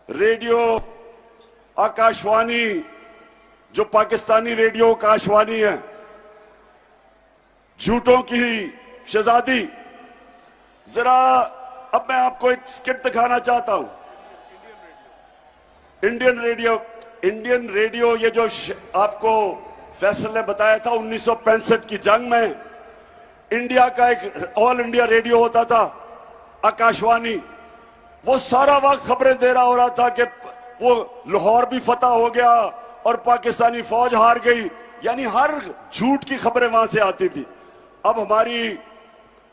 Radio Akashvani जो Pakistani radio Akashvani है, झूठों की शहजादी। जरा अब मैं आपको एक स्किट दिखाना चाहता हूं। इंडियन रेडियो ये जो आपको फैसल ने बताया था 1965 की जंग में इंडिया का एक ऑल इंडिया रेडियो होता था आकाशवाणी, वो सारा वक्त खबरें दे रहा हो रहा था कि वो लाहौर भी फतह हो गया और पाकिस्तानी फौज हार गई, यानी हर झूठ की खबरें वहां से आती थी। अब हमारी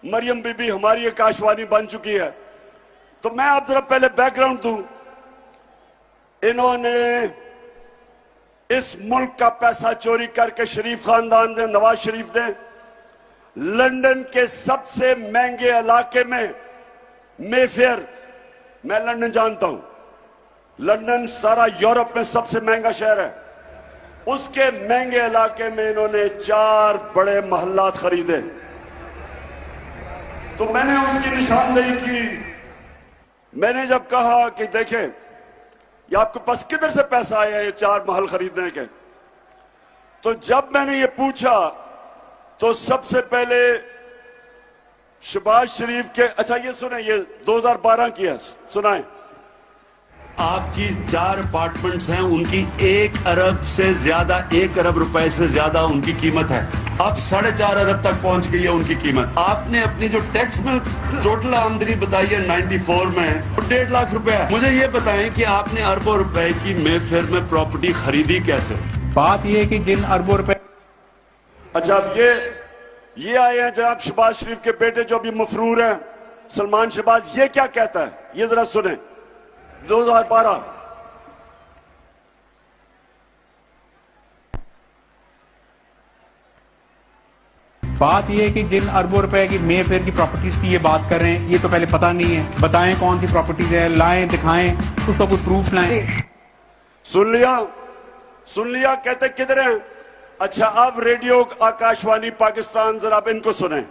मरियम बीबी हमारी आकाशवाणी बन चुकी है। तो मैं आप जरा पहले बैकग्राउंड दूं। इन्होंने इस मुल्क का पैसा चोरी करके शरीफ खानदान ने, नवाज शरीफ ने, लंदन के सबसे महंगे इलाके में मेफेयर, मैं लंदन जानता हूं, लंदन सारा यूरोप में सबसे महंगा शहर है, उसके महंगे इलाके में इन्होंने 4 बड़े महल्लात खरीदे। तो मैंने उसकी निशानदेही की। मैंने जब कहा कि देखें ये आपके पास किधर से पैसा आया ये 4 महल खरीदने के, तो जब मैंने ये पूछा तो सबसे पहले शहबाज शरीफ के, अच्छा ये सुने, ये 2012 की है, सुनाएं। आपकी 4 अपार्टमेंट्स हैं, उनकी 1 अरब से ज्यादा, 1 अरब रुपए से ज्यादा उनकी कीमत है। अब 4.5 अरब तक पहुंच गई है उनकी कीमत। आपने अपनी जो टैक्स में टोटल आमदनी बताई है 94 में, 1.5 लाख रुपए है। मुझे ये बताएं कि आपने अरबों रुपए की मेफेयर में प्रॉपर्टी खरीदी कैसे? बात ये है कि जिन अरबों रुपए, अच्छा अब ये आए हैं जनाब शहबाज शरीफ के बेटे जो अभी मफरूर हैं, सलमान शहबाज, ये क्या कहता है, ये जरा सुने। 2012 बात ये है कि जिन अरबों रुपए की मेफेयर की प्रॉपर्टीज की ये बात कर रहे हैं, ये तो पहले पता नहीं है। बताएं कौन सी प्रॉपर्टीज है, लाएं, दिखाएं, उसका कोई प्रूफ लाएं। सुन लिया, कहते किधर हैं? अच्छा अब रेडियो आकाशवाणी पाकिस्तान, जरा अब इनको सुने।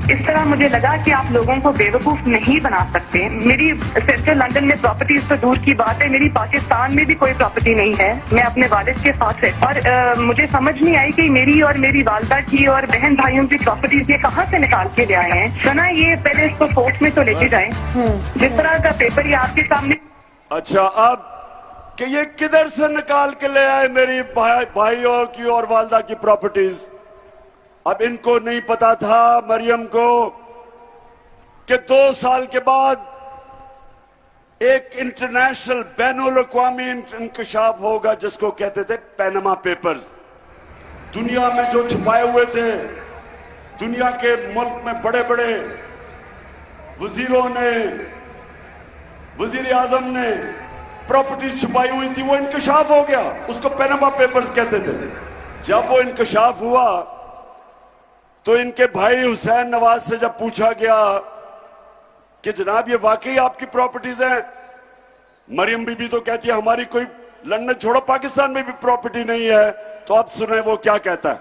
इस तरह मुझे लगा कि आप लोगों को बेवकूफ नहीं बना सकते। मेरी सेंट्रल लंदन में प्रॉपर्टीज तो दूर की बात है, मेरी पाकिस्तान में भी कोई प्रॉपर्टी नहीं है। मैं अपने वालिद के साथ है और मुझे समझ नहीं आई कि मेरी और मेरी वालदा की और बहन भाइयों की प्रॉपर्टीज ये कहाँ से निकाल के ले आए हैं। सना ये पहले इसको कोर्ट में तो लेके जाए, जिस तरह का पेपर ये आपके सामने। अच्छा अब कि ये किधर से निकाल के ले आए मेरी भाइयों की और वालदा की प्रॉपर्टीज? अब इनको नहीं पता था मरियम को कि 2 साल के बाद एक इंटरनेशनल बैनुल अक़वामी इंकशाफ होगा जिसको कहते थे पैनामा पेपर्स। दुनिया में जो छुपाए हुए थे, दुनिया के मुल्क में बड़े बड़े वजीरों ने, वजीर आजम ने प्रॉपर्टीज छुपाई हुई थी, वो इंकशाफ हो गया, उसको पैनामा पेपर्स कहते थे। जब वो इंकशाफ हुआ तो इनके भाई हुसैन नवाज से जब पूछा गया कि जनाब ये वाकई आपकी प्रॉपर्टीज हैं, मरियम बीबी तो कहती है हमारी कोई लंदन छोड़ो पाकिस्तान में भी प्रॉपर्टी नहीं है। तो अब सुने वो क्या कहता है।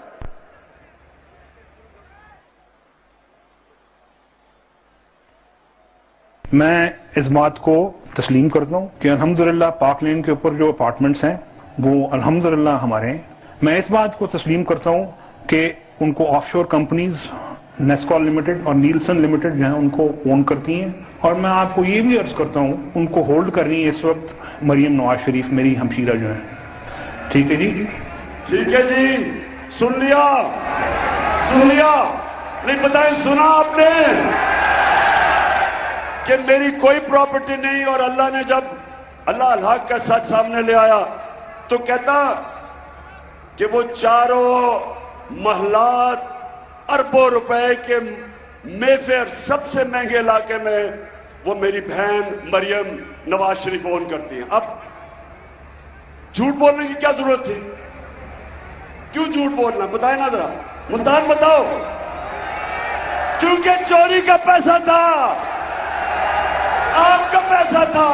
मैं इस बात को तस्लीम करता हूं कि अल्हम्दुलिल्लाह पाक लैंड के ऊपर जो अपार्टमेंट्स हैं वो अल्हम्दुलिल्लाह हमारे हैं। मैं इस बात को तस्लीम करता हूं कि उनको ऑफशोर कंपनीज नेस्कॉल लिमिटेड और नीलसन लिमिटेड जो है उनको ओन करती हैं। और मैं आपको ये भी अर्ज करता हूं उनको होल्ड कर रही है इस वक्त मरियम नवाज शरीफ, मेरी हमशीरा जो है। ठीक है जी, ठीक है जी, सुन लिया, नहीं बताएं, सुना आपने कि मेरी कोई प्रॉपर्टी नहीं। और अल्लाह ने जब अल्लाह हक का सच सामने ले आया तो कहता कि वो 4 महलात अरबों रुपए के मेफेयर सबसे महंगे इलाके में वो मेरी बहन मरियम नवाज शरीफ ओन करती हैं। अब झूठ बोलने की क्या जरूरत थी? क्यों झूठ बोलना, बताए ना जरा, मुल्तान बताओ। क्योंकि चोरी का पैसा था, आपका पैसा था।